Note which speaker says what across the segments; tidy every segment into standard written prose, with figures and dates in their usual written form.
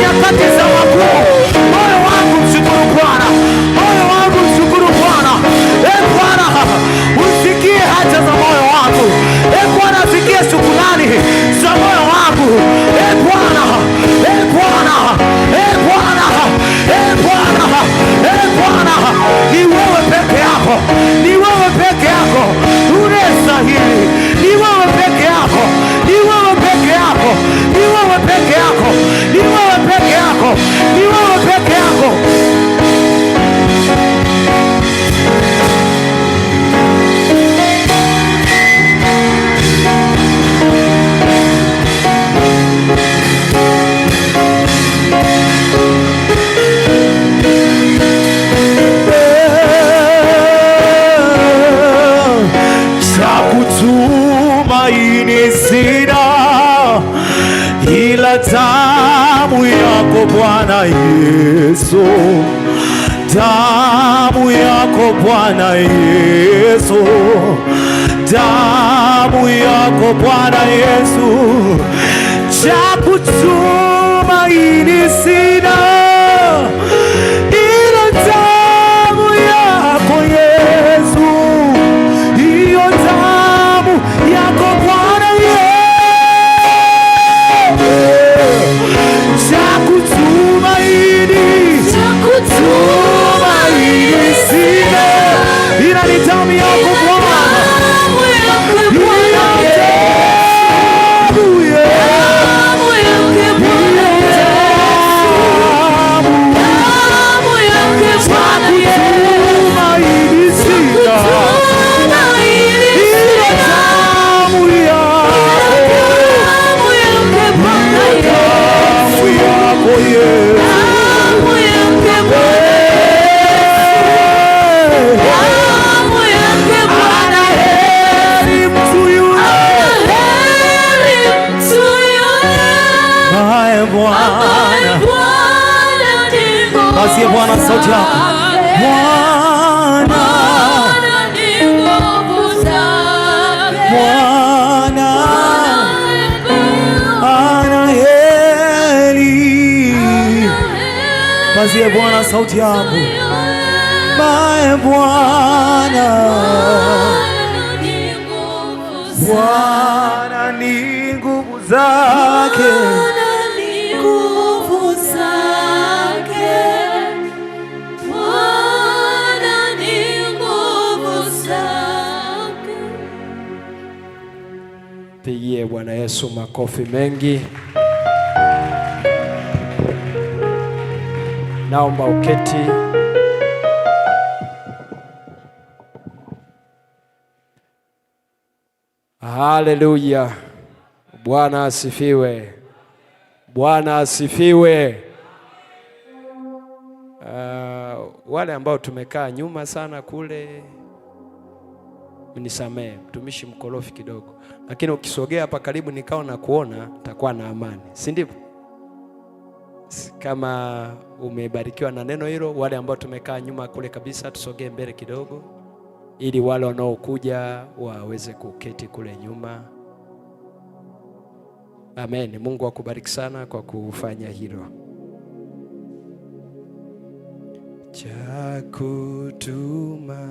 Speaker 1: nyakati za magumu. Moyo wangu mshukuru Bwana, moyo wangu mshukuru Bwana. Bwana, usikie haja za moyo wangu. Bwana, usikie shukrani za moyo wangu. Bwana, Bwana, Bwana, Bwana, Bwana, ni wewe peke yako, ni wewe peke yako unastahili, ni wewe peke yako, ni wewe peke yako, ni wewe peke yako, ni wewe peke yako, ni wewe peke yako. Ila damu yako Bwana Yesu, damu yako Bwana Yesu, damu yako Bwana Yesu, cha kutumaini sina ila damu yako Yesu, hiyo damu yako Bwana Yesu. Tumaini sina ila ni damu yako Bwana, Basi Bwana sauti yako. Bwana ni nguvu zake, Bwana ana heri. Basi Bwana sauti yako. Mae Bwana, Bwana ni nguvu zake, Pigie Bwana Yesu makofi mengi. Naomba uketi. Haleluya. Bwana asifiwe. Bwana asifiwe. Wale ambao tumekaa nyuma sana kule, mnisamee, mtumishi mkorofi kidogo. Lakini ukisogea hapa karibu nikao na kuona, takuwa na amani. Si ndivyo? Kama umebarikiwa na neno hilo, wale ambao tumekaa nyuma kule kabisa tusogee mbele kidogo, ili wale wanaokuja waweze kuketi kule nyuma. Amen. Mungu akubariki sana kwa kufanya hilo. Cha kutumaini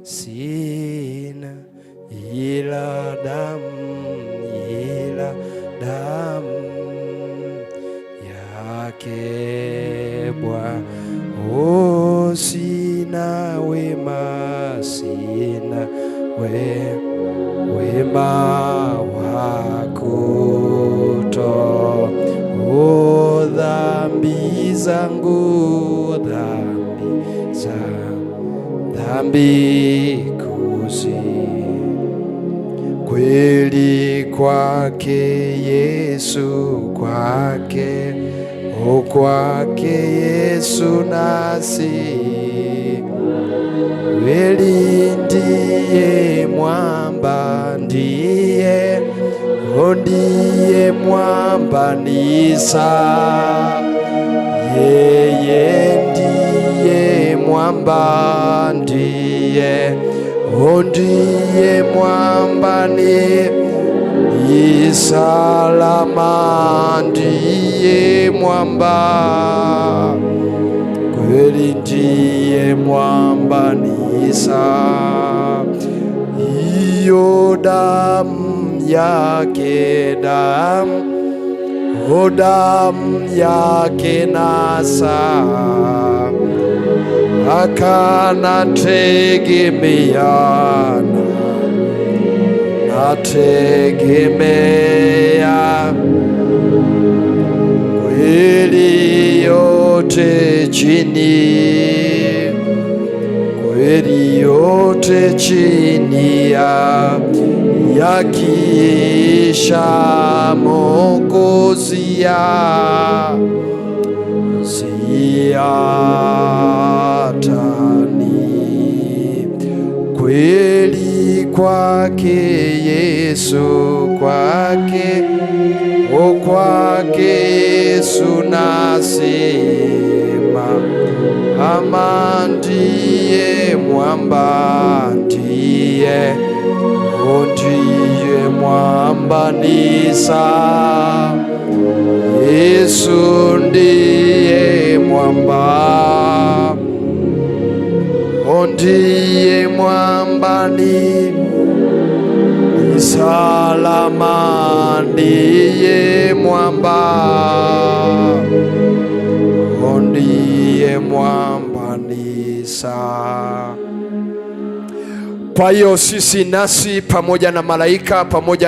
Speaker 1: sina ila damu yake Bwana. Oh, sina wema, sina wema wako oh, dhambi zangu, dhambi kuzi kweli kwake Yesu, kwake Yesu nasi kweli ndiye mwamba, ndiye mwamba nisa, yeye ndiye mwamba, ndiye mwamba ni salama, ndiye mwamba, kweli ndiye mwamba, ni salama. Hiyo damu yake, damu yake nasa, akanategemeana, nategemea kweli yote chini, kweli yote chini ya kisha Mwokozi ziatani, kweli kwake Yesu, kwake Yesu nasema, ama ndiye mwamba, ndiye mwamba, ni salama. Yesu ndiye mwamba, ndiye mwamba, ni salama, ndiye mwamba, ndiye mwamba, ni salama. Kwa hiyo sisi nasi pamoja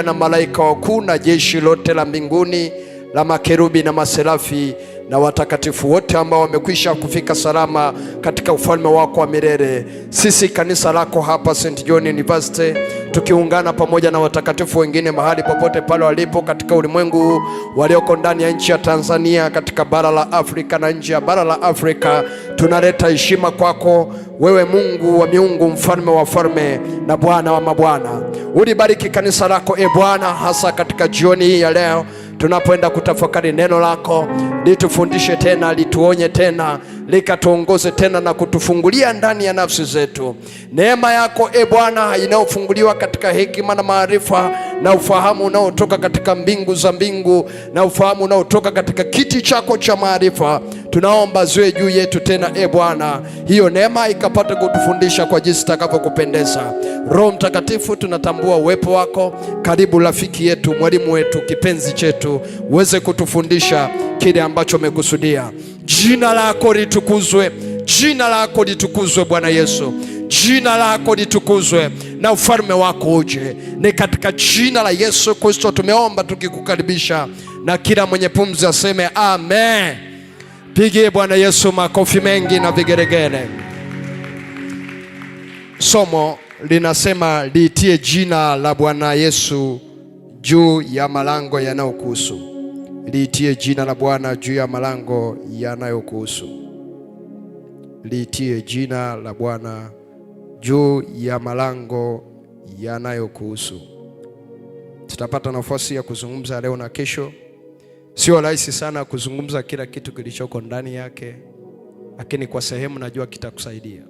Speaker 1: na malaika wakuu na jeshi lote la mbinguni la makerubi na maserafi na watakatifu wote ambao wamekwisha kufika salama katika ufalme wako wa milele, sisi kanisa lako hapa St. John University tukiungana pamoja na watakatifu wengine mahali popote pale walipo katika ulimwengu, walioko ndani ya nchi ya Tanzania, katika bara la Afrika na nje ya bara la Afrika, tunaleta heshima kwako wewe, Mungu wa miungu, mfalme wa falme na Bwana wa mabwana. Ulibariki kanisa lako Bwana, hasa katika jioni hii ya leo tunapoenda kutafakari neno lako. Litufundishe tena, lituonye tena, likatuongoze tena na kutufungulia ndani ya nafsi zetu. Neema yako Bwana inayofunguliwa katika hekima na maarifa na ufahamu unaotoka katika mbingu za mbingu na ufahamu unaotoka katika kiti chako cha maarifa, tunaomba ziwe juu yetu tena Bwana. Hiyo neema ikapata kutufundisha kwa jinsi itakavyokupendeza. Roho Mtakatifu, tunatambua uwepo wako. Karibu rafiki yetu, mwalimu wetu, kipenzi chetu, uweze kutufundisha kile ambacho umekusudia. Jina lako litukuzwe, jina lako litukuzwe Bwana Yesu, jina lako litukuzwe na ufalme wako uje. Ni katika jina la Yesu Kristo tumeomba tukikukaribisha, na kila mwenye pumzi aseme amen. Pigie Bwana Yesu makofi mengi na vigeregere. Somo linasema liitie jina la Bwana Yesu juu ya malango yanayokuhusu. Liitie jina la Bwana juu ya malango yanayokuhusu. Liitie jina la Bwana juu ya malango yanayokuhusu. Tutapata nafasi ya kuzungumza leo na kesho. Sio rahisi sana kuzungumza kila kitu kilichoko ndani yake, lakini kwa sehemu najua kitakusaidia.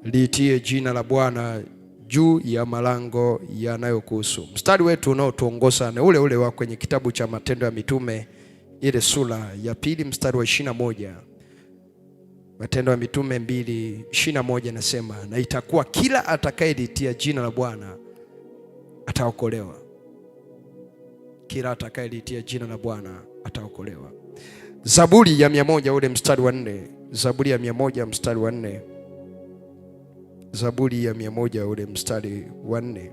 Speaker 1: Liitie jina la Bwana juu ya malango yanayokuhusu. Mstari wetu unaotuongoza ni ule ule wa kwenye kitabu cha Matendo ya Mitume, ile sura ya 2 mstari wa 21. Matendo ya Mitume 2:21 nasema, na itakuwa kila atakayelitia jina la Bwana ataokolewa. Kila atakayelitia jina la Bwana ataokolewa. Zaburi ya 100 ule mstari wa 4. Zaburi ya 100 mstari wa 4. Zaburi ya 100 ule mstari wa 4.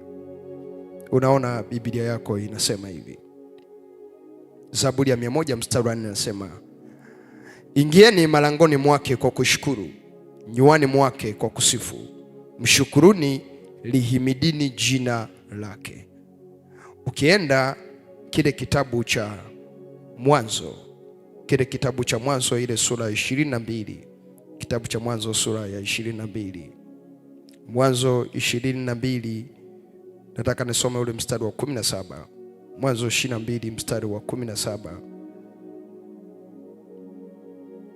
Speaker 1: Unaona Biblia yako inasema hivi. Zaburi ya 100 mstari wa 4 nasema, ingieni malangoni mwake kwa kushukuru, nyuani mwake kwa kusifu, mshukuruni, lihimidini jina lake. Ukienda kile kitabu cha Mwanzo, ile sura ya 22, kitabu cha Mwanzo sura ya 22, Mwanzo 22, nataka nisome ule mstari wa 17. Mwanzo 22 mstari wa 17.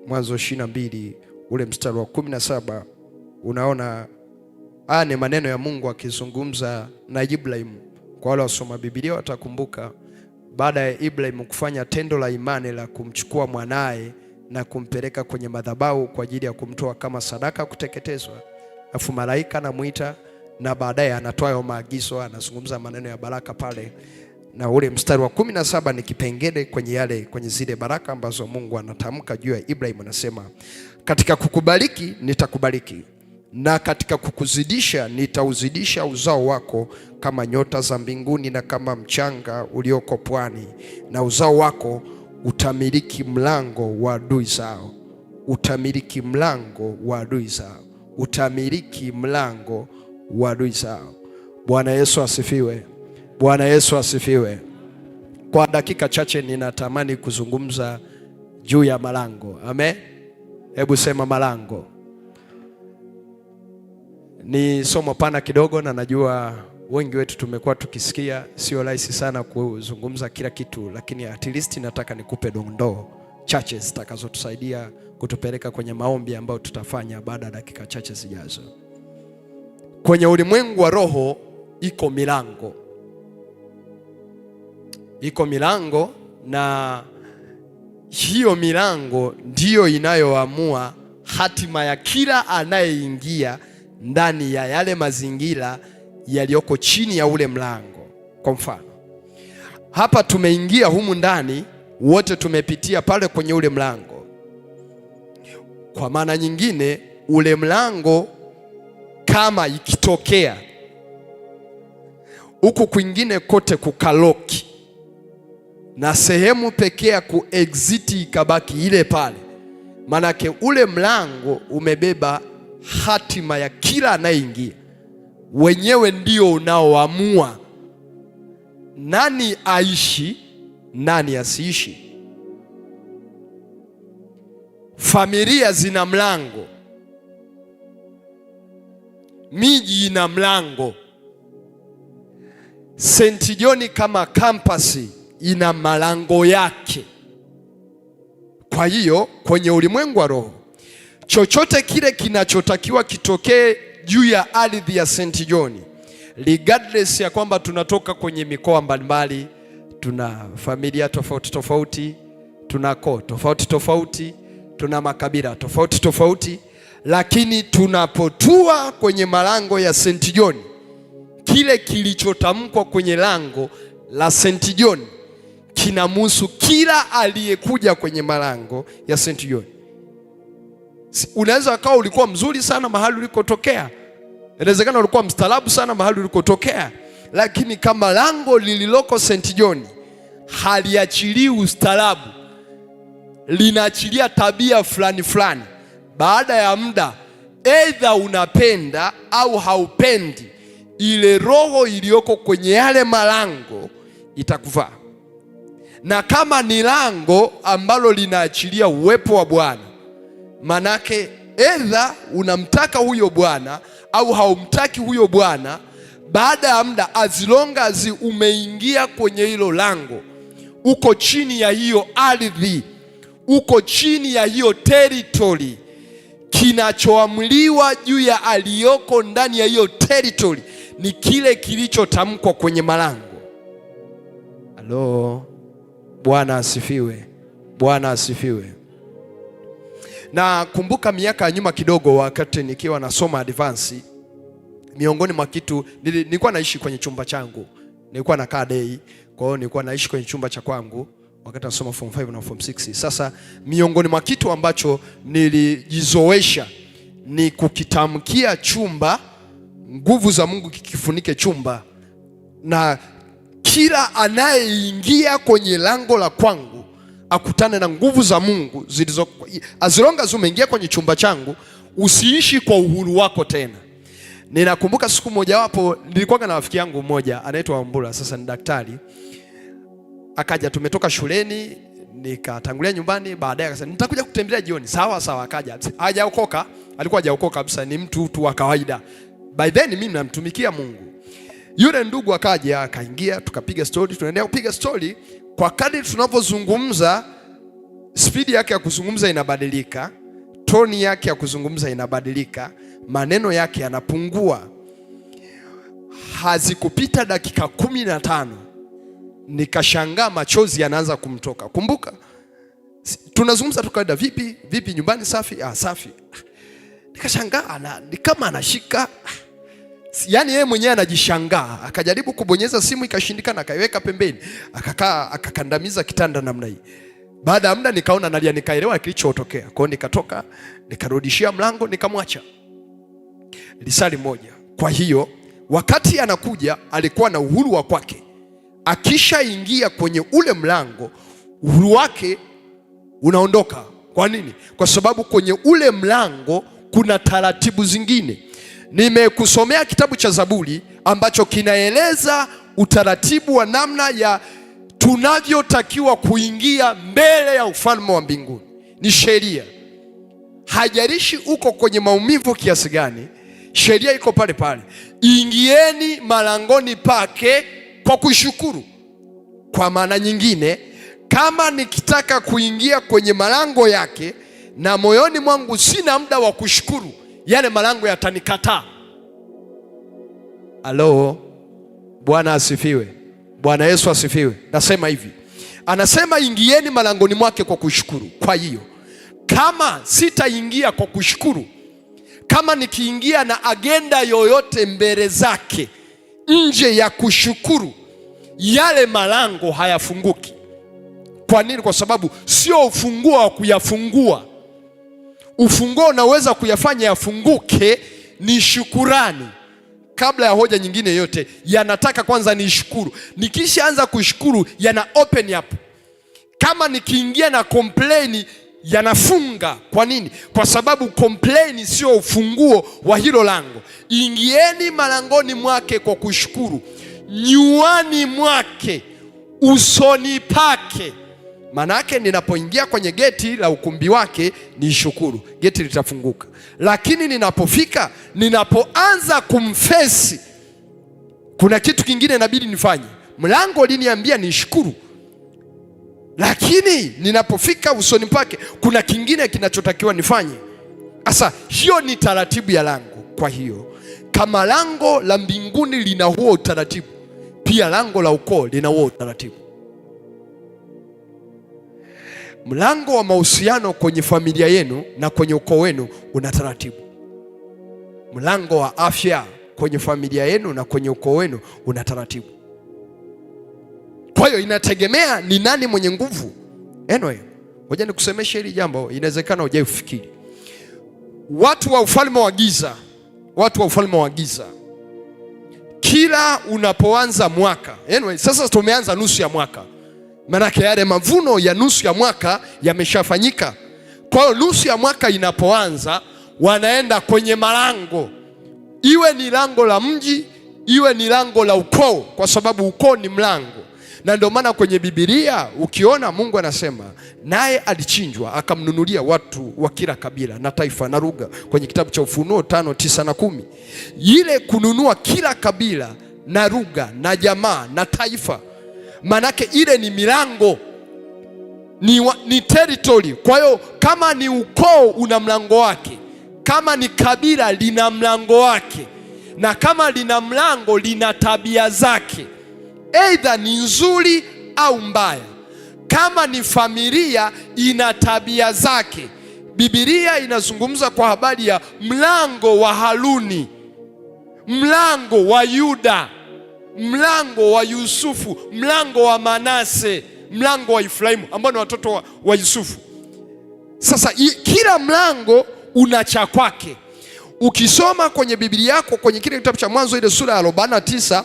Speaker 1: Mwanzo 22 ule mstari wa 17, unaona
Speaker 2: Haya ni maneno ya Mungu akizungumza na Ibrahim. Kwa wale wasoma Biblia watakumbuka, baada ya Ibrahim kufanya tendo la imani la kumchukua mwanae na kumpeleka kwenye madhabahu kwa ajili ya kumtoa kama sadaka kuteketezwa, afu malaika anamuita na baadaye anatoa maagizo, anazungumza maneno ya baraka pale. Na ule mstari wa 17 ni kipengele kwenye zile baraka ambazo Mungu anatamka juu ya Ibrahim. Anasema, katika kukubariki nitakubariki, na katika kukuzidisha nitauzidisha uzao wako kama nyota za mbinguni na kama mchanga ulioko pwani, na uzao wako utamiliki mlango wa adui zao. Utamiliki mlango wa adui zao. Utamiliki mlango wa adui zao. Bwana Yesu asifiwe. Bwana Yesu asifiwe. Kwa dakika chache ninatamani kuzungumza juu ya malango. Amen. Hebu sema malango. Ni somo pana kidogo, na najua wengi wetu tumekuwa tukisikia. Sio rahisi sana kuzungumza kila kitu, lakini at least nataka nikupe dondoo chache zitakazotusaidia kutupeleka kwenye maombi ambayo tutafanya baada ya dakika chache zijazo. Kwenye ulimwengu wa roho iko milango. Iko milango, na hiyo milango ndiyo inayoamua hatima ya kila anayeingia ndani ya yale mazingira yaliyoko chini ya ule mlango. Kwa mfano, hapa tumeingia humu ndani, wote tumepitia pale kwenye ule mlango. Kwa maana nyingine, ule mlango kama ikitokea huku kwingine kote kukaloki na sehemu pekee ya kuexit ikabaki ile pale, manake ule mlango umebeba hatima ya kila anayeingia. Wenyewe ndio unaoamua nani aishi, nani asiishi. Familia zina mlango, miji ina mlango, St. John kama kampasi ina malango yake. Kwa hiyo kwenye ulimwengu wa roho, chochote kile kinachotakiwa kitokee juu ya ardhi ya St. John, regardless ya kwamba tunatoka kwenye mikoa mbalimbali, tuna familia tofauti tofauti, tuna koo tofauti tofauti, tuna makabila tofauti tofauti, lakini tunapotua kwenye malango ya St. John, kile kilichotamkwa kwenye lango la St. John kinamhusu kila aliyekuja kwenye malango ya St. John. Unaweza ukawa ulikuwa mzuri sana mahali ulikotokea, inawezekana ulikuwa mstaarabu sana mahali ulikotokea, lakini kama lango lililoko St. John haliachilii ustaarabu, linaachilia tabia fulani fulani, baada ya muda, either unapenda au haupendi, ile roho iliyoko kwenye yale malango itakuvaa. Na kama ni lango ambalo linaachilia uwepo wa Bwana, manake either unamtaka huyo Bwana au haumtaki huyo Bwana, baada ya muda, as long as umeingia kwenye hilo lango, uko chini ya hiyo ardhi, uko chini ya hiyo territory. Kinachoamliwa juu ya aliyoko ndani ya hiyo territory ni kile kilichotamkwa kwenye malango. Halo, Bwana asifiwe. Bwana asifiwe. Na kumbuka miaka ya nyuma kidogo, wakati nikiwa nasoma advance, miongoni mwa kitu nilikuwa naishi kwenye chumba changu, nilikuwa nakaa day, kwa hiyo nilikuwa naishi kwenye chumba cha kwangu wakati nasoma form 5 na form 6. Sasa miongoni mwa kitu ambacho nilijizoesha ni kukitamkia chumba, nguvu za Mungu kikifunike chumba, na kila anayeingia kwenye lango la kwangu akutane na nguvu za Mungu zilizo. As long as umeingia kwenye chumba changu, usiishi kwa uhuru wako tena. Ninakumbuka siku moja wapo nilikuwa na rafiki yangu mmoja anaitwa Wambura, sasa ni daktari. Akaja, tumetoka shuleni, nikatangulia nyumbani, baadaye akasema nitakuja kutembelea jioni. Sawa sawa, akaja. Hajaokoka, alikuwa hajaokoka kabisa, ni mtu tu wa kawaida. By then mimi namtumikia Mungu. Yule ndugu akaja, akaingia, tukapiga story, tunaendelea kupiga story. Kwa kadri tunapozungumza, speed yake ya kuzungumza inabadilika, toni yake ya kuzungumza inabadilika, maneno yake yanapungua. Hazikupita dakika 15 nikashangaa machozi yanaanza kumtoka. Kumbuka tunazungumza tu kawaida, vipi nyumbani safi? Safi. Nikashangaa ni kama anashika, yaani yeye mwenyewe anajishangaa. Akajaribu kubonyeza simu ikashindikana, akaiweka pembeni, akakaa akakandamiza kitanda namna hii. Baada ya muda nikaona nalia, nikaelewa kilichotokea. Kwa hiyo nikatoka, nikarudishia mlango, nikamwacha lisali moja. Kwa hiyo wakati anakuja alikuwa na uhuru wa kwake. Akishaingia kwenye ule mlango, uhuru wake unaondoka. Kwa nini? Kwa sababu kwenye ule mlango kuna taratibu zingine. Nimekusomea kitabu cha Zaburi ambacho kinaeleza utaratibu wa namna ya tunavyotakiwa kuingia mbele ya ufalme wa mbinguni. Ni sheria. Hajalishi uko kwenye maumivu kiasi gani, sheria iko pale pale. Ingieni malangoni pake kwa kushukuru. Kwa maana nyingine, kama nikitaka kuingia kwenye malango yake na moyoni mwangu sina muda wa kushukuru, yale malango yatanikataa. Halo, Bwana asifiwe. Bwana Yesu asifiwe. Nasema hivi, anasema ingieni malangoni mwake kwa kushukuru. Kwa hiyo kama sitaingia kwa kushukuru, kama nikiingia na agenda yoyote mbele zake nje ya kushukuru, yale malango hayafunguki. Kwa nini? Kwa sababu sio ufunguo wa kuyafungua. Ufunguo unaweza kuyafanya yafunguke ni shukurani. Kabla ya hoja nyingine yote, yanataka kwanza nishukuru. Nikishaanza kushukuru, yana open up. Kama nikiingia na complain, yanafunga. Kwa nini? Kwa sababu complain sio ufunguo wa hilo lango. Ingieni malangoni mwake kwa kushukuru, nyuani mwake, usoni pake. Manake ninapoingia kwenye geti la ukumbi wake ni shukuru, geti litafunguka. Lakini ninapofika, ninapoanza kumfesi, kuna kitu kingine inabidi nifanye. Mlango uliniambia ni shukuru, lakini ninapofika usoni pake kuna kingine kinachotakiwa nifanye. Sasa hiyo ni taratibu ya lango. Kwa hiyo kama lango la mbinguni lina huo utaratibu, pia lango la ukoo lina huo utaratibu. Mlango wa mahusiano kwenye familia yenu na kwenye ukoo wenu una taratibu. Mlango wa afya kwenye familia yenu na kwenye ukoo wenu una taratibu. Kwa hiyo inategemea ni nani mwenye nguvu. Anyway, ngoja nikusemeshe hili jambo, inawezekana hujaifikiri. Watu wa ufalme wa giza, kila unapoanza mwaka, anyway, sasa tumeanza nusu ya mwaka, manake yale mavuno ya nusu ya mwaka yameshafanyika. Kwa hiyo nusu ya mwaka inapoanza, wanaenda kwenye malango, iwe ni lango la mji, iwe ni lango la ukoo, kwa sababu ukoo ni mlango. Na ndio maana kwenye Biblia ukiona Mungu anasema naye alichinjwa akamnunulia watu wa kila kabila na taifa na lugha, kwenye kitabu cha Ufunuo 5:9 na 10. Ile kununua kila kabila na lugha na jamaa na taifa, manake ile ni milango, ni territory. Kwa hiyo kama ni ukoo una mlango wake, kama ni kabila lina mlango wake, na kama lina mlango lina tabia zake, aidha ni nzuri au mbaya. Kama ni familia ina tabia zake. Biblia inazungumza kwa habari ya mlango wa Haruni, mlango wa Yuda, mlango wa Yusufu, mlango wa Manase, mlango wa Efraimu ambao ni watoto wa Yusufu. Sasa kila mlango una cha kwake. Ukisoma kwenye Biblia yako kwenye kile kitabu cha Mwanzo ile sura ya 49,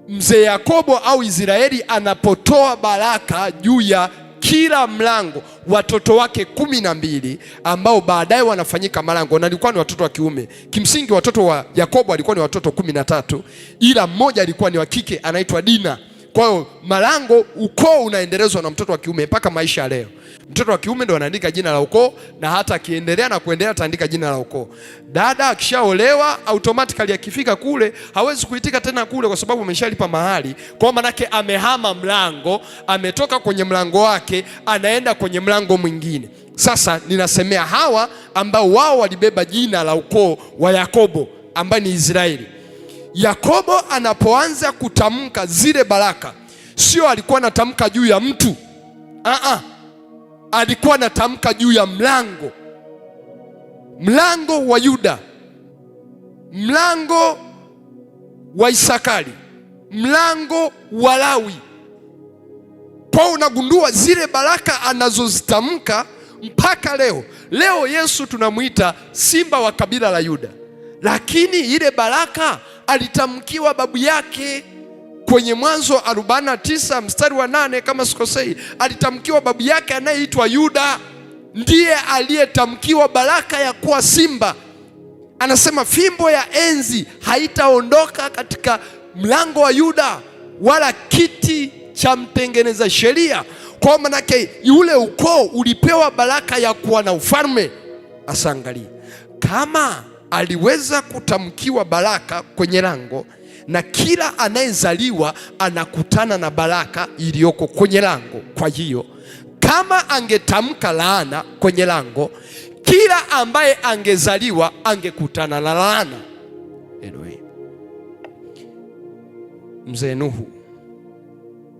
Speaker 2: mzee Yakobo au Israeli anapotoa baraka juu ya kila mlango, watoto wake 12 ambao baadaye wanafanyika malango, na alikuwa ni watoto wa kiume. Kimsingi watoto wa Yakobo walikuwa ni watoto 13, ila mmoja alikuwa ni wa kike anaitwa Dina. Kwa hiyo malango, ukoo unaendelezwa na mtoto wa kiume mpaka maisha leo. Mtoto wa kiume ndo anaandika jina la ukoo, na hata akiendelea na kuendelea ataandika jina la ukoo. Dada akishaolewa automatically akifika kule hawezi kuitika tena kule, kwa sababu ameshalipa mahali. Kwa manake amehama mlango, ametoka kwenye mlango wake anaenda kwenye mlango mwingine. Sasa ninasemea hawa ambao wao walibeba jina la ukoo wa Yakobo ambaye ni Israeli. Yakobo anapoanza kutamka zile baraka, sio alikuwa anatamka juu ya mtu. Alikuwa anatamka juu ya mlango wa Yuda, mlango wa Isakari, mlango wa Lawi. Kwa unagundua zile baraka anazozitamka mpaka leo Yesu tunamuita simba wa kabila la Yuda, lakini ile baraka alitamkiwa babu yake kwenye Mwanzo 49 mstari wa 8 kama sikosei, alitamkiwa babu yake anayeitwa Yuda, ndiye aliyetamkiwa baraka ya kuwa simba. Anasema fimbo ya enzi haitaondoka katika mlango wa Yuda, wala kiti cha mtengeneza sheria. Kwa manake yule ukoo ulipewa baraka ya kuwa na ufalme. Asangalia kama aliweza kutamkiwa baraka kwenye lango, na kila anayezaliwa anakutana na baraka iliyoko kwenye lango. Kwa hiyo kama angetamka laana kwenye lango, kila ambaye angezaliwa angekutana na laana. Anyway, mzee Nuhu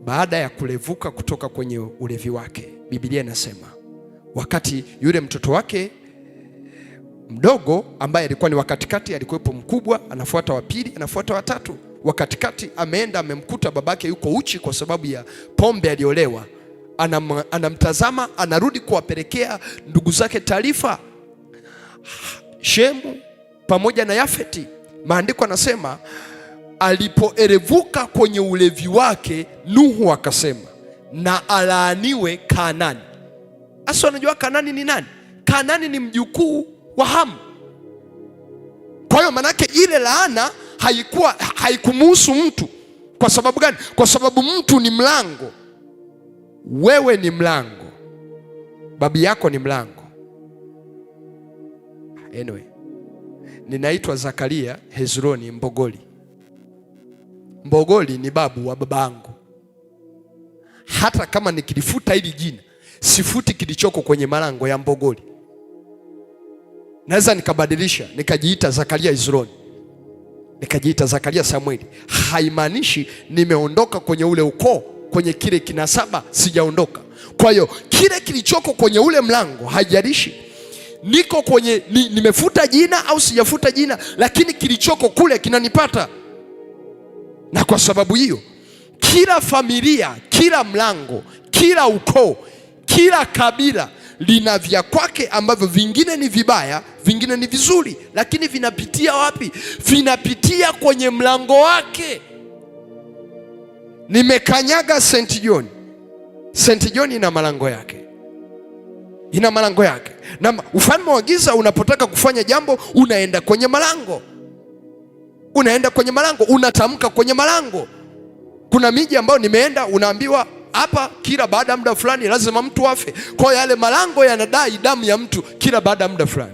Speaker 2: baada ya kulevuka kutoka kwenye ulevi wake, Biblia inasema wakati yule mtoto wake mdogo ambaye alikuwa ni wa katikati, alikuwepo mkubwa, anafuata wa pili, anafuata wa tatu. Wa katikati ameenda amemkuta babake yuko uchi kwa sababu ya pombe aliolewa. Anamtazama, anarudi kuwapelekea ndugu zake taarifa, Shemu pamoja na Yafeti. Maandiko anasema alipoerevuka kwenye ulevi wake, Nuhu akasema na alaaniwe Kanaani. Asa unajua Kanaani ni nani? Kanaani ni mjukuu wa Hamu. Kwa hiyo manake ile laana haikumuhusu mtu. Kwa sababu gani? Kwa sababu mtu ni mlango. Wewe ni mlango, babi yako ni mlango. Anyway, ninaitwa Zakaria Hezroni Mbogoli. Mbogoli ni babu wa babangu. Hata kama nikilifuta hili jina, sifuti kilichoko kwenye malango ya Mbogoli. Naweza nikabadilisha nikajiita Zakaria Hezroni, nikajiita Zakaria Samueli. Haimaanishi nimeondoka kwenye ule ukoo, kwenye kile kinasaba sijaondoka. Kwa hiyo kile kilichoko kwenye ule mlango haijalishi niko kwenye nimefuta jina au sijafuta jina, lakini kilichoko kule kinanipata. Na kwa sababu hiyo kila familia, kila mlango, kila ukoo, kila kabila lina vya kwake ambavyo vingine ni vibaya, vingine ni vizuri, lakini vinapitia wapi? Vinapitia kwenye mlango wake. Nimekanyaga St. John. St. John ina malango yake, ina malango yake. Na ufalme wa giza unapotaka kufanya jambo, unaenda kwenye malango, unaenda kwenye malango, unatamka kwenye malango. Kuna miji ambayo nimeenda, unaambiwa hapa kila baada ya muda fulani lazima mtu afe. Kwa hiyo yale malango yanadai damu ya mtu kila baada ya muda fulani.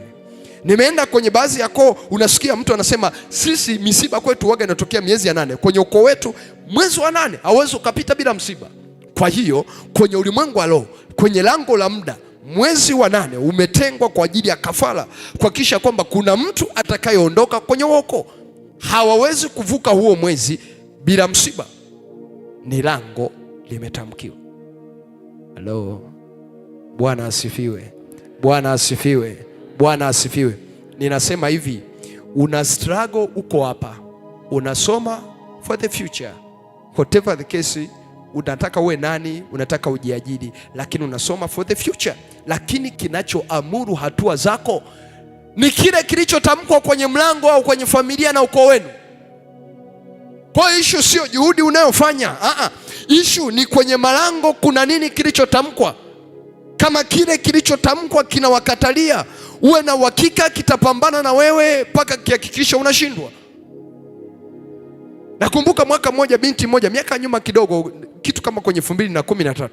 Speaker 2: Nimeenda kwenye baadhi ya koo, unasikia mtu anasema sisi misiba kwetu waga inatokea miezi ya 8. Kwenye ukoo wetu mwezi wa 8 hauwezi ukapita bila msiba. Kwa hiyo kwenye ulimwengu wa roho, kwenye lango la muda, mwezi wa 8 umetengwa kwa ajili ya kafara, kuhakikisha kwamba kuna mtu atakayeondoka kwenye ukoo. Hawawezi kuvuka huo mwezi bila msiba. Ni lango limetamkiwa. Hello. Bwana asifiwe. Bwana asifiwe. Bwana asifiwe. Ninasema hivi, una struggle uko hapa, unasoma for the future, whatever the case, unataka uwe nani, unataka ujiajiri, lakini unasoma for the future. Lakini kinachoamuru hatua zako ni kile kilichotamkwa kwenye mlango au kwenye familia na ukoo wenu. Kwa hiyo issue sio juhudi unayofanya. Issue ni kwenye malango kuna nini kilichotamkwa. Kama kile kilichotamkwa kinawakatalia, uwe na uhakika kitapambana na wewe mpaka kihakikisha unashindwa. Nakumbuka mwaka mmoja, binti mmoja miaka nyuma kidogo, kitu kama kwenye 2013,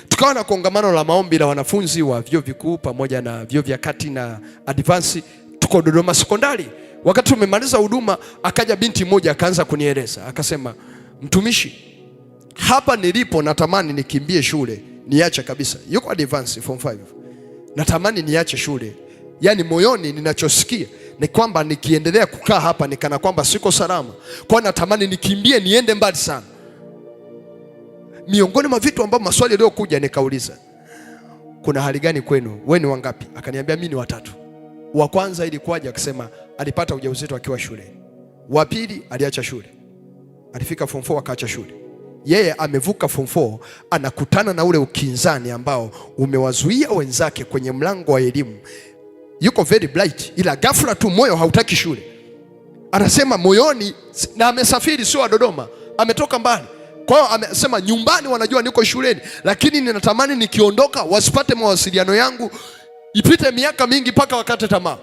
Speaker 2: tukawa na kongamano la maombi la wanafunzi wa vyuo vikuu pamoja na vyuo vya kati na advance. Tuko Dodoma sekondari. Wakati tumemaliza huduma, akaja binti mmoja akaanza kunieleza, akasema, mtumishi, hapa nilipo natamani nikimbie shule, niache kabisa. Yuko advance form 5. Natamani niache shule. Yaani moyoni ninachosikia ni kwamba nikiendelea kukaa hapa nikana kwamba siko salama, kwa natamani nikimbie niende mbali sana. Miongoni mwa vitu ambavyo maswali yaliyokuja, nikauliza kuna hali gani kwenu, wewe ni wangapi? Akaniambia mimi ni watatu. Wa kwanza ilikuwaje? Akasema alipata ujauzito akiwa shuleni. Wa pili aliacha shule, alifika form 4 akaacha shule. Yeye amevuka form 4, anakutana na ule ukinzani ambao umewazuia wenzake kwenye mlango wa elimu. Yuko very bright, ila ghafla tu moyo hautaki shule. Anasema moyoni, na amesafiri sio wa Dodoma, ametoka mbali. Kwa hiyo amesema nyumbani wanajua niko shuleni, lakini ninatamani nikiondoka wasipate mawasiliano yangu, ipite miaka mingi mpaka wakate tamaa,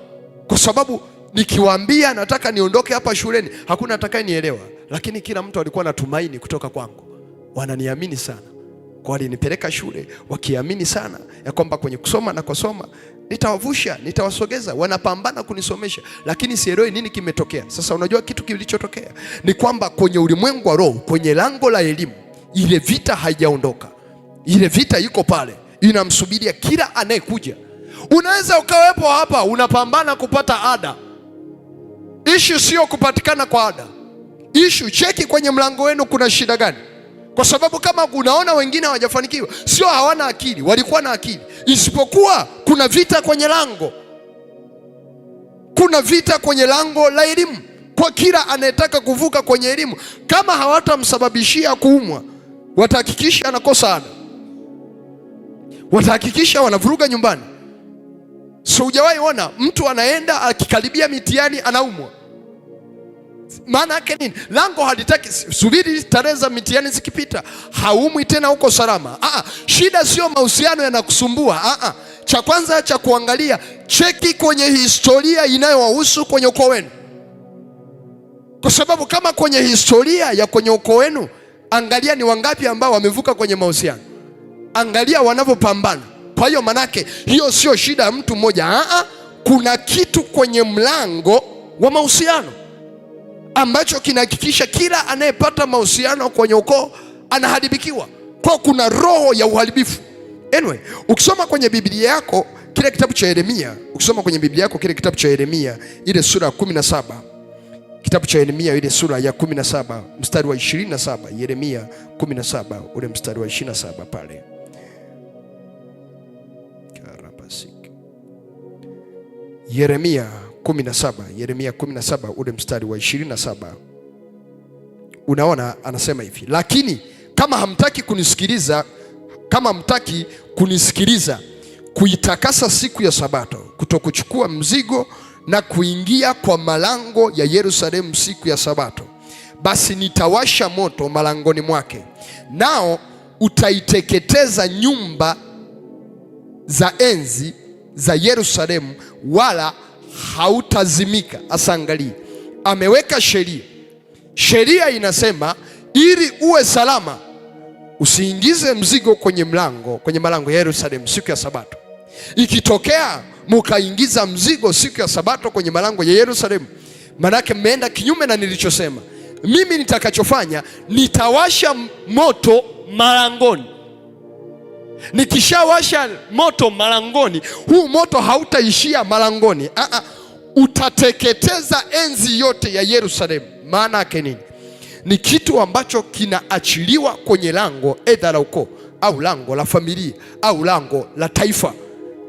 Speaker 2: kwa sababu nikiwaambia nataka niondoke hapa shuleni hakuna atakayenielewa. Lakini kila mtu alikuwa na tumaini kutoka kwangu, wananiamini sana, kwa walinipeleka shule wakiamini sana ya kwamba kwenye kusoma na kusoma nitawavusha, nitawasogeza. Wanapambana kunisomesha, lakini sielewi nini kimetokea. Sasa unajua kitu kilichotokea ni kwamba kwenye ulimwengu wa roho, kwenye lango la elimu, ile vita haijaondoka. Ile vita iko pale, inamsubiria kila anayekuja. Unaweza ukawepo hapa unapambana kupata ada. Issue sio kupatikana kwa ada. Issue, cheki kwenye mlango wenu kuna shida gani? Kwa sababu kama unaona wengine hawajafanikiwa, sio hawana akili, walikuwa na akili, isipokuwa kuna vita kwenye lango. Kuna vita kwenye lango la elimu kwa kila anayetaka kuvuka kwenye elimu. Kama hawatamsababishia kuumwa, watahakikisha anakosa ada, watahakikisha wanavuruga nyumbani. So hujawahi ona mtu anaenda akikaribia mitihani anaumwa? Maana yake nini? Lango halitaki. Subiri tarehe za mitihani zikipita, haumwi tena, uko salama. Shida sio mahusiano yanakusumbua. Cha kwanza cha kuangalia, cheki kwenye historia inayowahusu kwenye ukoo wenu, kwa sababu kama kwenye historia ya kwenye ukoo wenu, angalia ni wangapi ambao wamevuka kwenye mahusiano, angalia wanavyopambana. Kwa hiyo manake hiyo sio shida ya mtu mmoja. Kuna kitu kwenye mlango wa mahusiano ambacho kinahakikisha kila anayepata mahusiano kwenye ukoo anaharibikiwa. Kwa kuna roho ya uharibifu. Anyway, ukisoma kwenye Biblia yako kile kitabu cha Yeremia, ile sura ya 17, kitabu cha Yeremia ile sura ya 17 mstari wa 27, Yeremia 17 ule mstari wa 27 pale. Yeremia 17 ule mstari wa 27. Unaona anasema hivi: lakini kama hamtaki kunisikiliza, kuitakasa siku ya Sabato, kutokuchukua mzigo na kuingia kwa malango ya Yerusalemu siku ya Sabato, basi nitawasha moto malangoni mwake, nao utaiteketeza nyumba za enzi za Yerusalemu, wala hautazimika. Asa angalia, ameweka sheria. Sheria inasema ili uwe salama usiingize mzigo kwenye malango ya Yerusalemu siku ya Sabato. Ikitokea mukaingiza mzigo siku ya Sabato kwenye malango ya Yerusalemu, manake mmeenda kinyume na nilichosema. Mimi nitakachofanya, nitawasha moto malangoni. Nikishawasha moto malangoni, huu moto hautaishia malangoni. Utateketeza enzi yote ya Yerusalemu. Maana yake nini? Ni kitu ambacho kinaachiliwa kwenye lango, edha la ukoo au lango la familia au lango la taifa.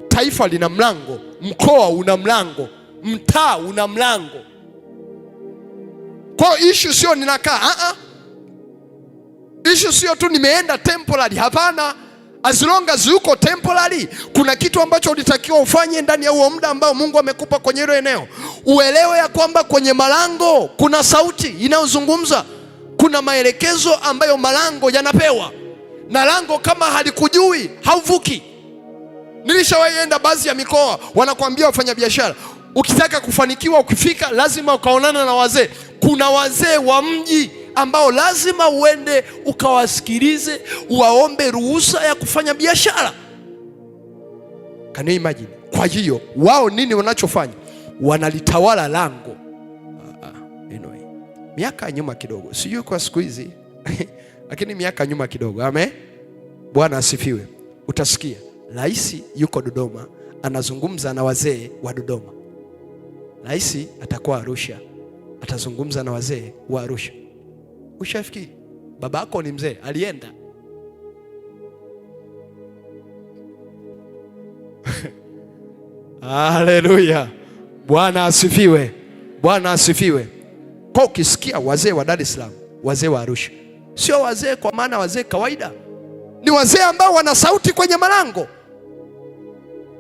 Speaker 2: Taifa lina mlango, mkoa una mlango, mtaa una mlango. Kwa issue sio ninakaa, issue sio tu nimeenda temporary. Hapana. As long as yuko temporary, kuna kitu ambacho ulitakiwa ufanye ndani ya huo muda ambao Mungu amekupa kwenye hilo eneo. Uelewe ya kwamba kwenye malango kuna sauti inayozungumza, kuna maelekezo ambayo malango yanapewa, na lango kama halikujui hauvuki. Nilishawahi enda baadhi ya mikoa, wanakuambia wafanyabiashara, ukitaka kufanikiwa, ukifika lazima ukaonana na wazee. Kuna wazee wa mji ambao lazima uende ukawasikilize, uwaombe ruhusa ya kufanya biashara. Can you imagine? Kwa hiyo wao nini wanachofanya? Wanalitawala lango. Anyway, miaka nyuma kidogo, sijui kwa siku hizi lakini miaka nyuma kidogo. Amen. Bwana asifiwe. Utasikia rais yuko Dodoma anazungumza na wazee wa Dodoma. rais atakuwa Arusha, atazungumza na wazee wa Arusha. Ushafikiri babako ni mzee, alienda haleluya, Bwana asifiwe, Bwana asifiwe. Kwa ukisikia wazee wa Dar es Salaam, wazee wa Arusha, sio wazee kwa maana wazee kawaida, ni wazee ambao wana sauti kwenye malango,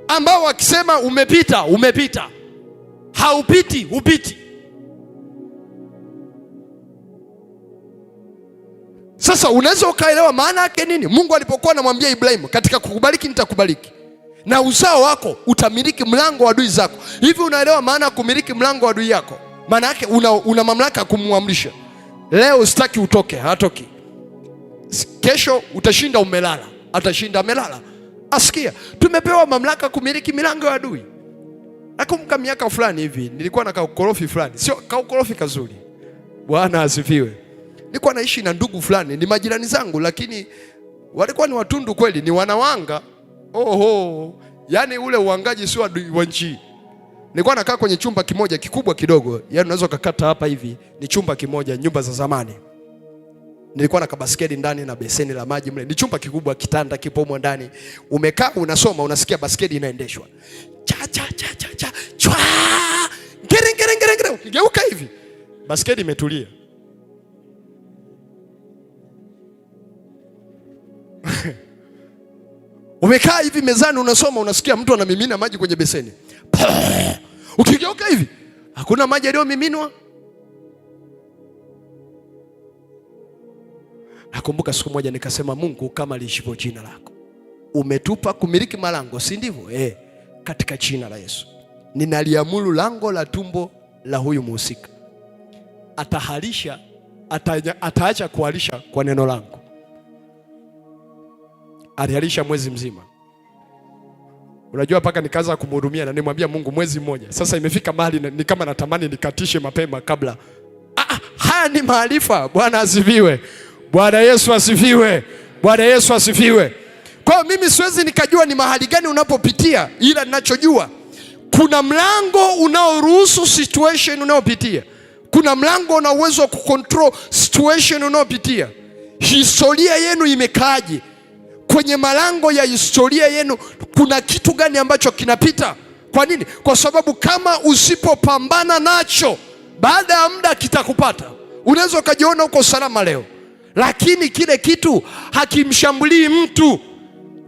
Speaker 2: ambao wakisema umepita, umepita, haupiti, upiti. Sasa unaweza ukaelewa maana yake nini. Mungu alipokuwa anamwambia Ibrahimu, katika kukubariki nitakubariki na uzao wako utamiliki mlango wa adui zako. Hivi unaelewa maana ya kumiliki mlango wa adui yako? Maana yake una mamlaka ya kumwamrisha. Leo sitaki utoke, hatoki. Kesho utashinda umelala, atashinda amelala. Asikia, tumepewa mamlaka kumiliki milango ya adui. Nakumbuka miaka fulani hivi nilikuwa na kaukorofi fulani, sio kaukorofi kazuri. Bwana asifiwe. Nilikuwa naishi na ndugu fulani, ni majirani zangu, lakini walikuwa ni watundu kweli, ni wanawanga. Oho, yani ule uangaji sio adui wa nchi. Nilikuwa nakaa kwenye chumba kimoja kikubwa kidogo, yani unaweza kukata hapa hivi, ni chumba kimoja, nyumba za zamani. Nilikuwa na kabasketi ndani na beseni la maji mle. Ni chumba kikubwa, kitanda kipo humo ndani. Umekaa unasoma, unasikia basketi inaendeshwa. Cha cha cha cha cha. Chwa! Ngere ngere ngere ngere. Ukigeuka hivi, basketi imetulia. Umekaa hivi mezani unasoma, unasikia mtu anamimina maji kwenye beseni. Ukigeuka hivi, hakuna maji yaliyomiminwa. Nakumbuka siku moja nikasema, Mungu, kama liishivyo jina lako, umetupa kumiliki malango, si ndivyo? Katika jina la Yesu ninaliamuru lango la tumbo la huyu muhusika, atahalisha, ataacha kuhalisha kwa neno langu. Alihalisha mwezi mzima. Unajua paka nikaanza kumhudumia na nimwambia Mungu, mwezi mmoja sasa imefika mahali ni kama natamani nikatishe mapema kabla. Haya ni maarifa. Bwana asifiwe. Bwana Yesu asifiwe. Bwana Yesu asifiwe. Kwa mimi siwezi nikajua ni mahali gani unapopitia, ila ninachojua kuna mlango unaoruhusu situation unayopitia. Kuna mlango una uwezo wa kucontrol situation unayopitia. Historia yenu imekaaje? Kwenye malango ya historia yenu kuna kitu gani ambacho kinapita? Kwa nini? Kwa sababu kama usipopambana nacho, baada ya muda kitakupata. Unaweza ukajiona uko salama leo, lakini kile kitu hakimshambulii mtu,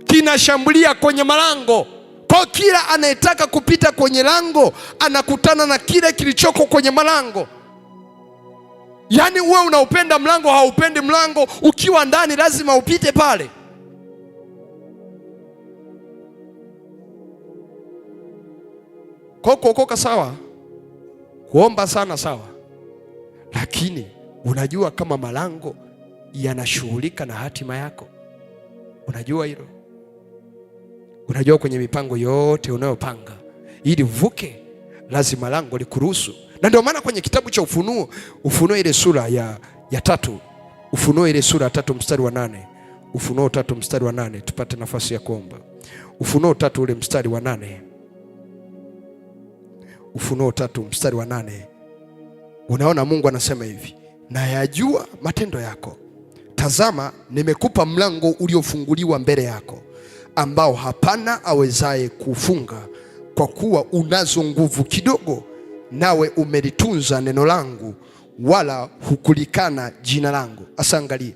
Speaker 2: kinashambulia kwenye malango. Kwa kila anayetaka kupita kwenye lango anakutana na kile kilichoko kwenye malango. Yaani wewe unaupenda mlango, haupendi mlango, ukiwa ndani lazima upite pale. Kuokoka sawa, kuomba sana sawa, lakini unajua kama malango yanashughulika na hatima yako? Unajua hilo? Unajua kwenye mipango yote unayopanga ili uvuke, lazima lango likuruhusu. Na ndio maana kwenye kitabu cha Ufunuo ile sura ya 3, Ufunuo ile sura ya 3 mstari wa 8, Ufunuo 3 mstari wa 8, tupate nafasi ya kuomba. Ufunuo 3 ule mstari wa 8, Ufunuo 3 mstari wa 8. Unaona Mungu anasema hivi, na yajua matendo yako, tazama nimekupa mlango uliofunguliwa mbele yako, ambao hapana awezaye kufunga, kwa kuwa unazo nguvu kidogo, nawe umelitunza neno langu, wala hukulikana jina langu. Asa angalia,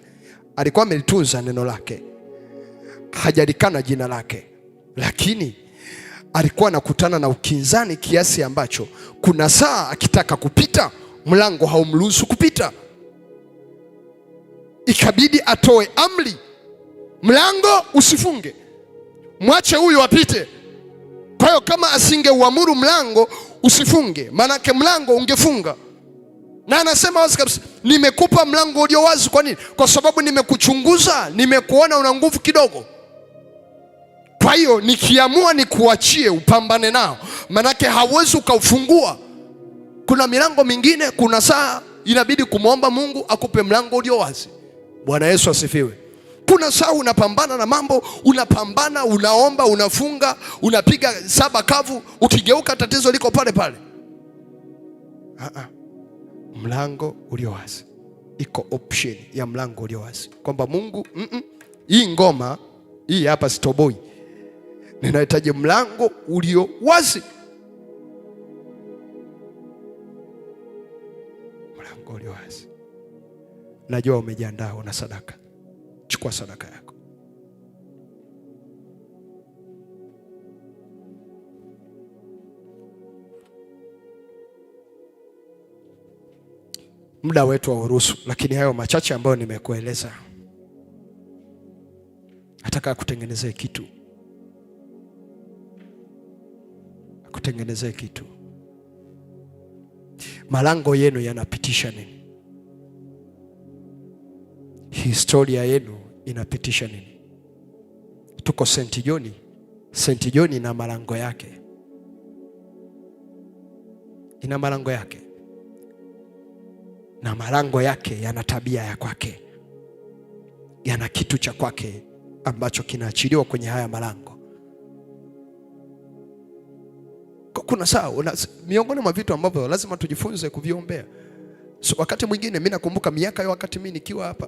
Speaker 2: alikuwa amelitunza neno lake, hajalikana jina lake, lakini alikuwa anakutana na ukinzani kiasi ambacho kuna saa akitaka kupita mlango haumruhusu kupita. Ikabidi atoe amri, mlango usifunge, mwache huyu apite. Kwa hiyo kama asingeuamuru mlango usifunge, manake mlango ungefunga. Na anasema wazi kabisa, nimekupa mlango ulio wazi. Kwa nini? Kwa sababu nimekuchunguza, nimekuona una nguvu kidogo. Kwa hiyo nikiamua nikuachie upambane nao, manake hauwezi ukaufungua. Kuna milango mingine, kuna saa inabidi kumwomba Mungu akupe mlango ulio wazi. Bwana Yesu asifiwe. Kuna saa unapambana na mambo, unapambana, unaomba, unafunga, unapiga 7 kavu, ukigeuka tatizo liko pale pale. Mlango ulio wazi. Iko option ya mlango ulio wazi kwamba Mungu, hii ngoma hii hapa sitoboi, ninahitaji mlango ulio wazi. Mlango ulio wazi. Najua umejiandaa, una sadaka. Chukua sadaka yako. Muda wetu wa uruhusu, lakini hayo machache ambayo nimekueleza nataka kutengenezea kitu. Kutengenezea kitu. Malango yenu yanapitisha nini? Historia yenu inapitisha nini? Tuko St. John. St. John ina malango yake. Ina malango yake. Na malango yake yana tabia ya kwake. Yana kitu cha kwake ambacho kinaachiliwa kwenye haya malango. Kuna saa miongoni mwa vitu ambavyo lazima tujifunze kuviombea. So, wakati mwingine mimi nakumbuka miaka ya wakati mimi nikiwa hapa,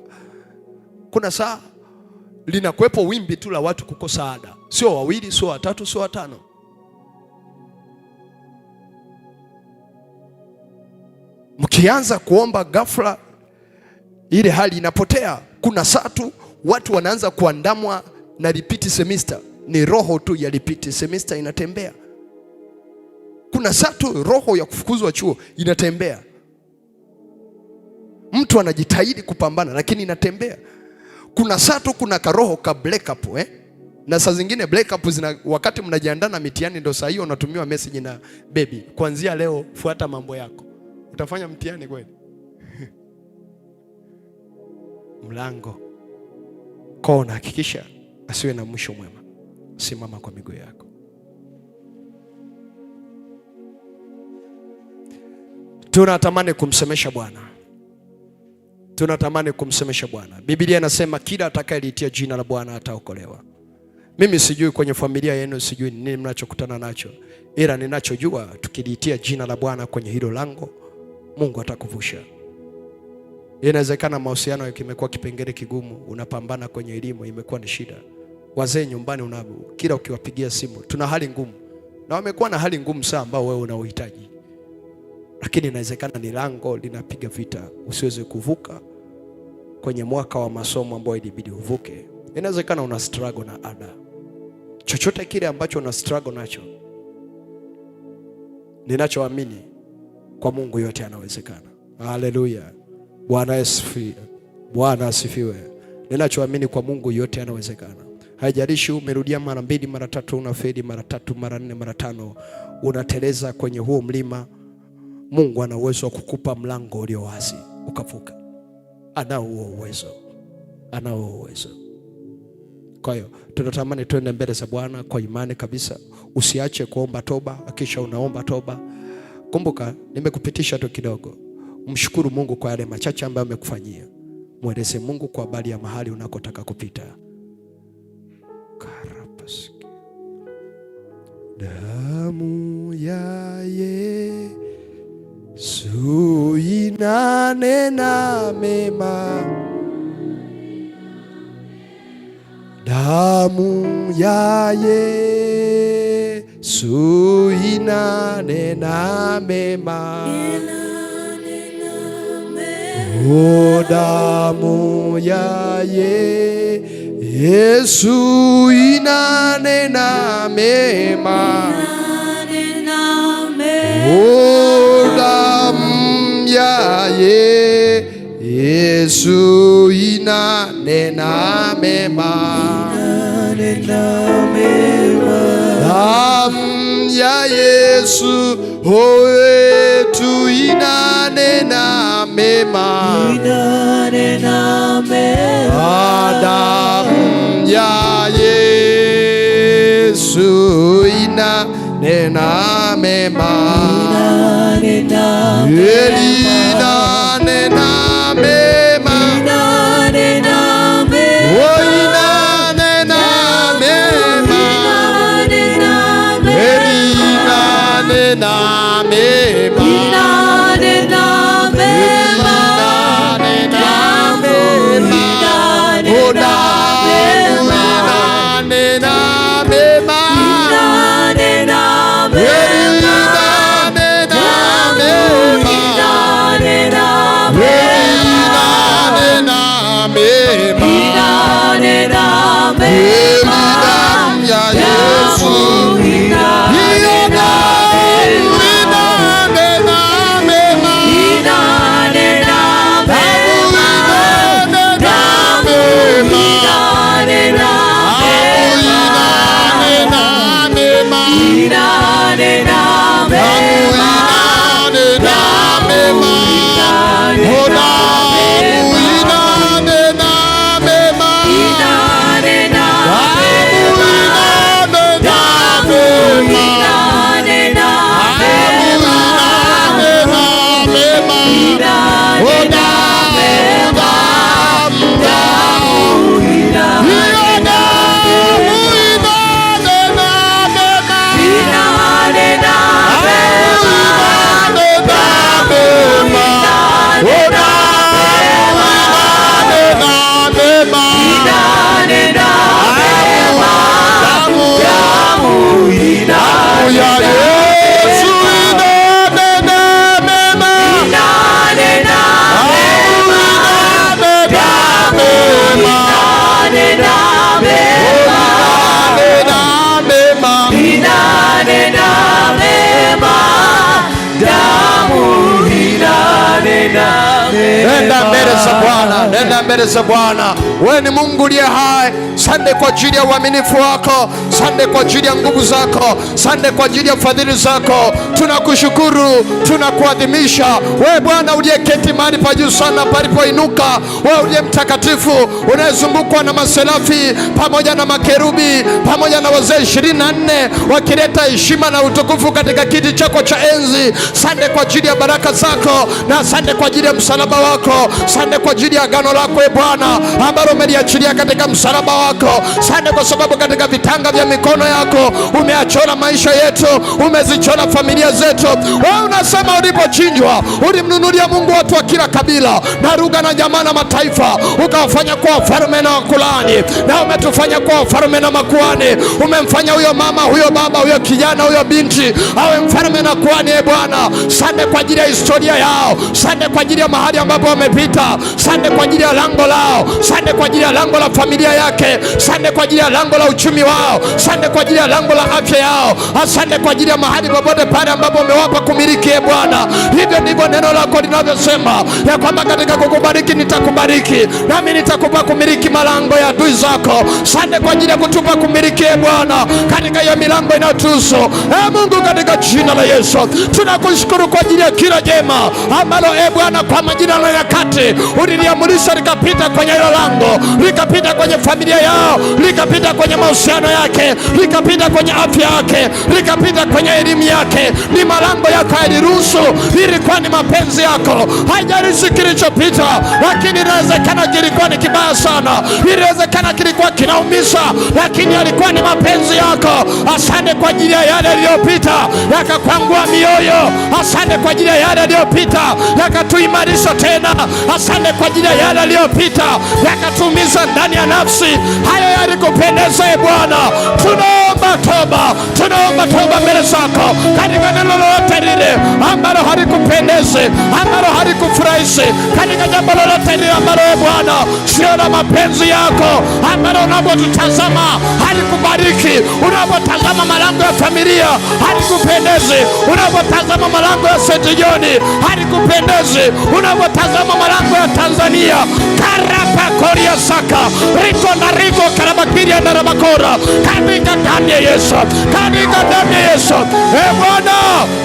Speaker 2: kuna saa linakuwepo wimbi tu la watu kukosa ada. Sio wawili, sio watatu, sio watano. Mkianza kuomba ghafla ile hali inapotea. Kuna saa tu watu wanaanza kuandamwa na repeat semester. Ni roho tu ya repeat semester inatembea. Kuna saa tu roho ya kufukuzwa chuo inatembea. Mtu anajitahidi kupambana lakini inatembea. Kuna saa tu kuna karoho ka black up Na saa zingine black up wakati mnajiandaa na mitihani, ndio saa hiyo unatumiwa message na baby, kuanzia leo fuata mambo yako. Utafanya mtihani kweli? Mlango kona, hakikisha asiwe na mwisho mwema. Simama kwa miguu yako. Tunatamani kumsemesha Bwana. Tunatamani kumsemesha Bwana. Biblia inasema kila atakayeliitia jina la Bwana ataokolewa. Mimi sijui kwenye familia yenu, sijui nini mnachokutana nacho, ila ninachojua tukiliitia jina la Bwana kwenye hilo lango, Mungu atakuvusha. Inawezekana mahusiano yakimekuwa kipengele kigumu, unapambana kwenye elimu imekuwa ni shida. Wazee nyumbani kila ukiwapigia simu tuna hali ngumu, na wamekuwa na hali ngumu sana ambao wewe unaohitaji. Lakini inawezekana ni lango linapiga vita usiweze kuvuka kwenye mwaka wa masomo ambao ilibidi uvuke. Inawezekana una struggle na ada. Chochote kile ambacho una struggle nacho, ninachoamini kwa Mungu yote yanawezekana. Haleluya. Bwana asifiwe. Bwana asifiwe. Ninachoamini kwa Mungu yote yanawezekana. Haijalishi umerudia mara 2, mara 3, unafeli mara 3, mara 4, mara 5, unateleza kwenye huo mlima, Mungu ana uwezo wa kukupa mlango ulio wazi ukavuka. Anao huo uwezo. Anao uwezo. Kwa hiyo tunatamani tuende mbele za Bwana kwa imani kabisa. Usiache kuomba toba. Hakisha unaomba toba. Kumbuka nimekupitisha tu kidogo. Mshukuru Mungu kwa yale machache ambayo amekufanyia. Mweleze Mungu kwa habari ya mahali unakotaka kupita. Damu ya Yesu inanena mema. Damu ya Yesu inanena mema. O damu ya Yesu inanena mema. O damu ya Yesu inanena mema. Damu ya Yesu wetu inanena mema. Damu ya Yesu inanena mema. Inanena mema. Inanena mema. Nenda mbele za Bwana, nenda mbele za Bwana. Wewe ni Mungu uliye hai. Sante kwa ajili ya uaminifu wako, sante kwa ajili ya nguvu zako, sante kwa ajili ya fadhili zako. Tunakushukuru, tunakuadhimisha wewe Bwana uliyeketi mahali pa juu sana palipoinuka, wewe uliye mtakatifu, unayezungukwa na maserafi pamoja na makerubi pamoja na wazee 24 wakileta heshima na utukufu katika kiti chako cha enzi. Sante kwa ajili ya baraka zako, na sante kwa ajili ya msalaba wako. Sante kwa ajili ya agano lako Bwana ambalo umeliachilia katika msalaba wako. Sante kwa sababu katika vitanga vya mikono yako umeachora maisha yetu, umezichora familia zetu. Wewe unasema ulipochinjwa ulimnunulia Mungu watu wa kila kabila na lugha na jamaa na mataifa, ukawafanya kuwa wafalme na wakulani, na umetufanya kuwa wafalme na makuhani. Umemfanya huyo mama, huyo baba, huyo kijana, huyo binti awe mfalme na kuhani. Bwana, sante kwa ajili ya historia yao, sante kwa ajili ya mahali ambapo wamepita, sante kwa ajili ya lango lao, sante kwa ajili ya lango la familia yake, sante kwa ajili ya lango la uchumi wao, sante kwa ajili ya lango la afya yao, asante kwa ajili ya mahali popote pale ambapo umewapa kumiliki. Bwana, hivyo ndivyo neno lako linavyosema, ya kwamba katika kukubariki nitakubariki, nami nitakupa kumiliki malango ya adui zako. Sante kwa ajili ya kutupa kumiliki Bwana katika hiyo milango inayotuhusu. Mungu, katika jina la Yesu tunakushukuru kwa ajili ya kila jema ambalo Bwana kwa majina na nyakati uliliamurisha likapita kwenye hilo lango, likapita kwenye familia yao, likapita kwenye mahusiano yake, likapita kwenye afya yake, likapita kwenye elimu yake. Ni malango yako yaliruhusu, ilikuwa ni mapenzi yako. Haijalishi kilichopita, lakini inawezekana kilikuwa ni kibaya sana, inawezekana kilikuwa kinaumisha, lakini yalikuwa ni mapenzi yako. Asante kwa ajili ya yale yaliyopita yakakwangua mioyo. Asante kwa ajili ya yale yaliyopita yakatuimarisha tena. Asante kwa ajili ya yale yaliyopita yakatuumiza ndani ya nafsi. Hayo yalikupendeza Bwana. Tunaomba toba, tunaomba toba mbele zako katika neno lolote lile ambalo halikupendeze, ambalo halikufurahishi, katika jambo lolote lile ambalo Bwana sio na mapenzi yako, ambalo unapotutazama halikubariki, unapotazama malango ya familia halikupendezi, unapotazama malango ya St. John halikupendezi, unapotazama malango ya Tanzania karapa koria saka riko na riko karabakiria na rabakora, katika damu ya Yesu, katika damu ya Yesu. Bwana,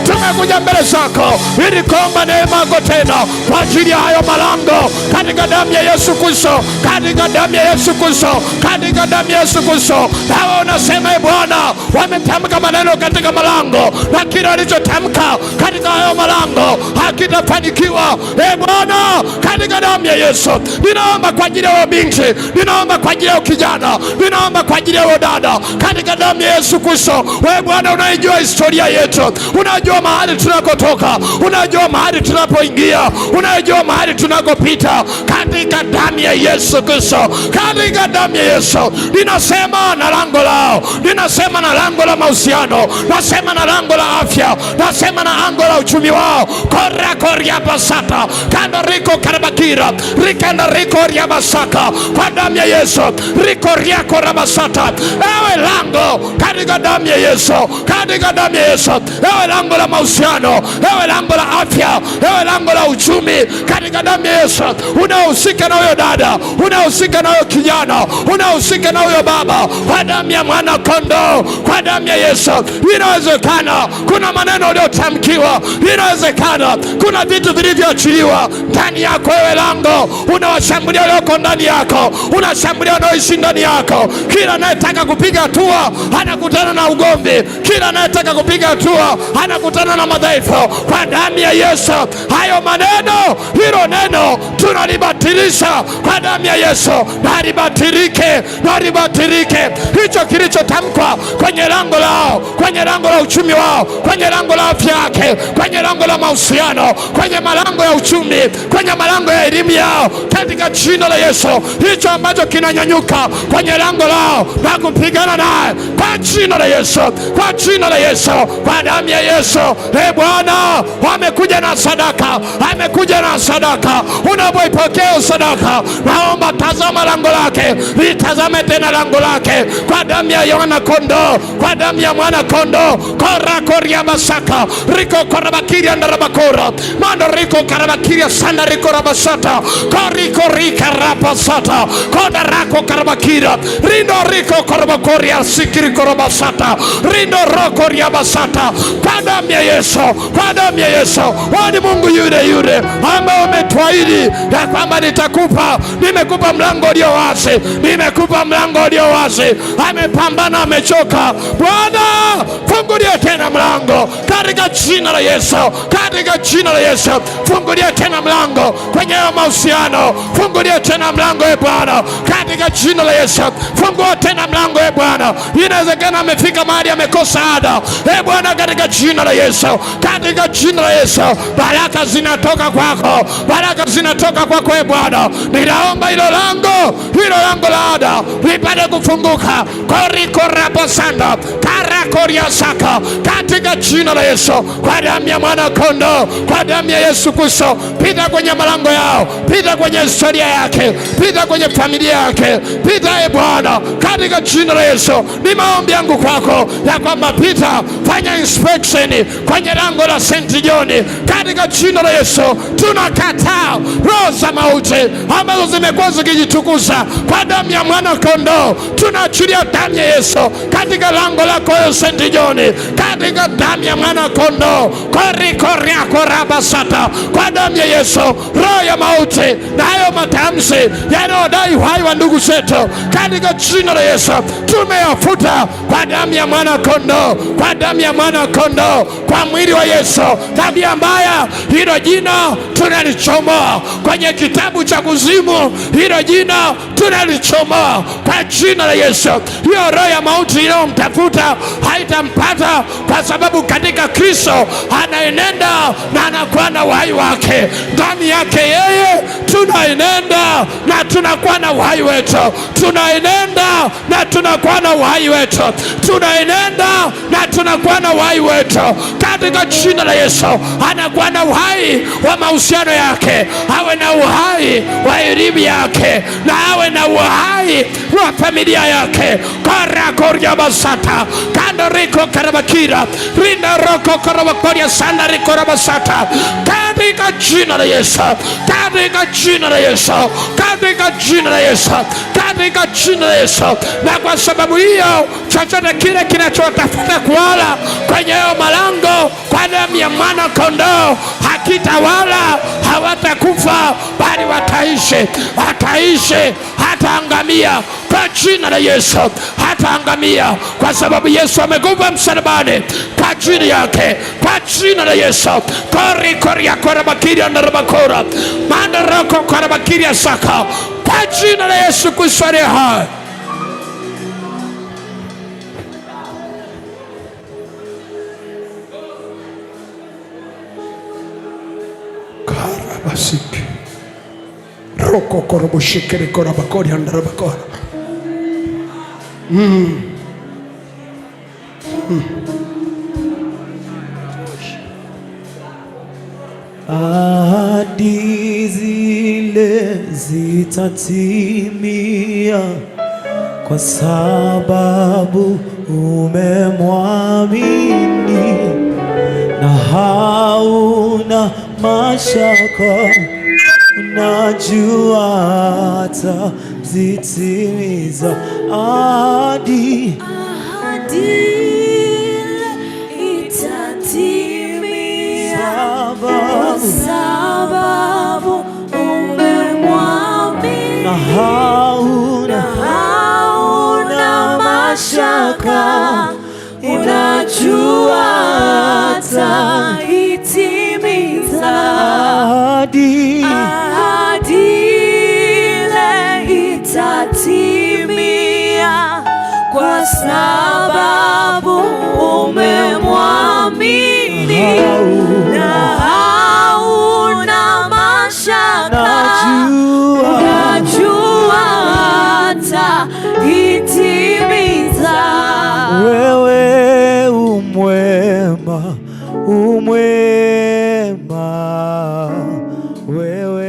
Speaker 2: tumekuja mbele zako ili kuomba neema yako tena kwa ajili ya hayo malango, katika damu ya Yesu Kristo, katika damu ya Yesu Kristo, katika damu ya Yesu Kristo. Hawa unasema Bwana wametamka maneno katika malango, na kila walichotamka katika hayo malango hakitafanikiwa. Bwana, katika damu ya Yesu ninaomba kwa ajili ya binti, ninaomba kwa ajili ya kijana, ninaomba kwa ajili ya dada, katika damu ya Yesu Kristo. Wewe Bwana unajua historia yetu, unajua mahali tunakotoka, unajua mahali tunapoingia, unajua mahali tunakopita, katika damu ya Yesu Kristo, katika damu ya Yesu. Ninasema na lango lao, ninasema na lango la mahusiano, nasema na lango la afya, nasema na lango la uchumi wao. Koria basata kanda riko karabakira rikanda riko ria basaka, kwa damu ya Yesu riko ria korabasata. Ewe lango katika damu ya Yesu, katika damu ya Yesu. Ewe lango la mahusiano, ewe lango la afya, ewe lango la uchumi, katika damu ya Yesu. Unahusika na huyo dada, unahusika na huyo kijana, unahusika na huyo baba, kwa damu ya mwana kondoo, kwa damu ya Yesu. Inawezekana kuna maneno uliotamkiwa, inawezekana kuna vitu vilivyoachiliwa ndani yako. Ewe lango, unawashambulia walioko ndani yako, unashambulia wanaoishi ndani yako. Kila anayetaka kupiga hatua anakutana na ugomvi, kila anayetaka kupiga hatua anakutana na madhaifu. Kwa damu ya Yesu, hayo maneno, hilo neno tunalibatilisha kwa damu ya Yesu. Na libatilike, na libatilike hicho kilichotamkwa kwenye lango lao, kwenye lango la uchumi wao, kwenye lango la afya yake, kwenye lango la mahusiano, kwenye malango ya uchumi, kwenye malango ya elimu yao, katika jina la Yesu. Hicho ambacho kinanyanyuka kwenye lango lao na kupigana naye kwa jina la Yesu, kwa jina la Yesu, kwa damu ya Yesu. Bwana, wamekuja na sadaka, amekuja na sadaka. Unapoipokea sadaka, naomba tazama lango lake, litazame tena lango lake kwa damu ya Yohana Kondoo, kwa damu ya mwana kondoo. Kora koria basaka riko korabakiria ndarabakora mando riko karabakiria sanda riko rabasata koriko rika rapasata koda rako karabakira rindo riko korabakoria sikiri korabasata rindo roko ria basata kwa damu ya Yesu, kwa damu ya Yesu. Wani Mungu yule yule ambaye umetuahidi ya kwamba nitakupa, nimekupa mlango ulio wazi, nimekupa mlango ulio wazi. Amepambana, amechoka. Bwana, fungulia tena mlango katika jina la Yesu, katika jina la Yesu. Fungulia tena mlango kwenye mahusiano, fungulia tena mlango Bwana katika jina la Yesu. Fungua tena mlango Bwana. Inawezekana amefika mahali amekosa ada Bwana, katika jina la Yesu, katika jina la Yesu. Baraka zinatoka kwako, baraka zinatoka kwako Bwana. Ninaomba hilo lango la ada lipate kufunguka. Koriko raposanda karakoria saka katika jina la Yesu, kwa damu ya mwana kondoo, kwa damu ya Yesu Kristo. Pita kwenye malango yao, pita kwenye historia yake, pita kwenye familia yake, pita Bwana katika jina la Yesu. Ni maombi yangu kwako ya kwamba pita, fanya inspection kwenye lango la St. John katika jina la Yesu. Tunakataa roho za mauti ambazo zimekuwa zikijitukuza kwa damu ya mwana kondoo. Tunaachilia damu ya Yesu katika lango lako St. John, katika damu ya mwana kondoo. Korikoria korabasata kwa damu ya Yesu. Roho ya mauti na hayo matamshi yanayodai uhai wa ndugu zetu katika jina la Yesu tumeyafuta kwa damu ya mwana kondoo, kwa damu ya mwana kondoo, kwa mwili wa Yesu. Tabia mbaya, hilo jina tunalichomoa kwenye kitabu cha kuzimu, hilo jina tunalichomoa kwa jina la Yesu. Hiyo roho ya mauti iliyomtafuta haitampata, kwa sababu katika Kristo anaenenda na anakuwa na uhai wake. Ndani yake yeye tunaenenda na tunakuwa na uhai wetu, tunaenenda na tunakuwa na uhai wetu, tunaenenda na tunakuwa na uhai wetu katika jina la Yesu. Anakuwa na uhai wa mahusiano yake, awe na uhai wa elimu yake, na awe na uhai wa familia yake. Karakoria basata kando riko karabakira rinda roko karabakoria sanda riko rabasata katika jina la Yesu, katika jina la Yesu, katika jina la Yesu, katika jina la Yesu. Na kwa sababu hiyo, chochote kile kinachotafuta kuwala kwenye hayo malango kwa damu ya mwana kondoo hakitawala, hawatakufa bali wataishi, wataishi, hataangamia kwa jina la Yesu, hataangamia kwa sababu Yesu amekufa msalabani kwa ajili yake, kwa jina la Yesu. Korikoria korabakiria ndarabakora mandaroko korabakiria saka kwa jina la Yesu Kristo aliye hai. Karabasiki roko koroboshikere korabakori andarabakora.
Speaker 1: Ahadi zile zitatimia kwa sababu umemwamini, na hauna mashaka, unajua atazitimiza ahadi.
Speaker 3: Sababu umemwamini,
Speaker 1: na hauna
Speaker 3: mashaka, unajua ataitimiza
Speaker 1: ahadi.
Speaker 3: Ile itatimia kwa sababu umemwamini, na hauna mashaka, unajua
Speaker 1: umwema wewe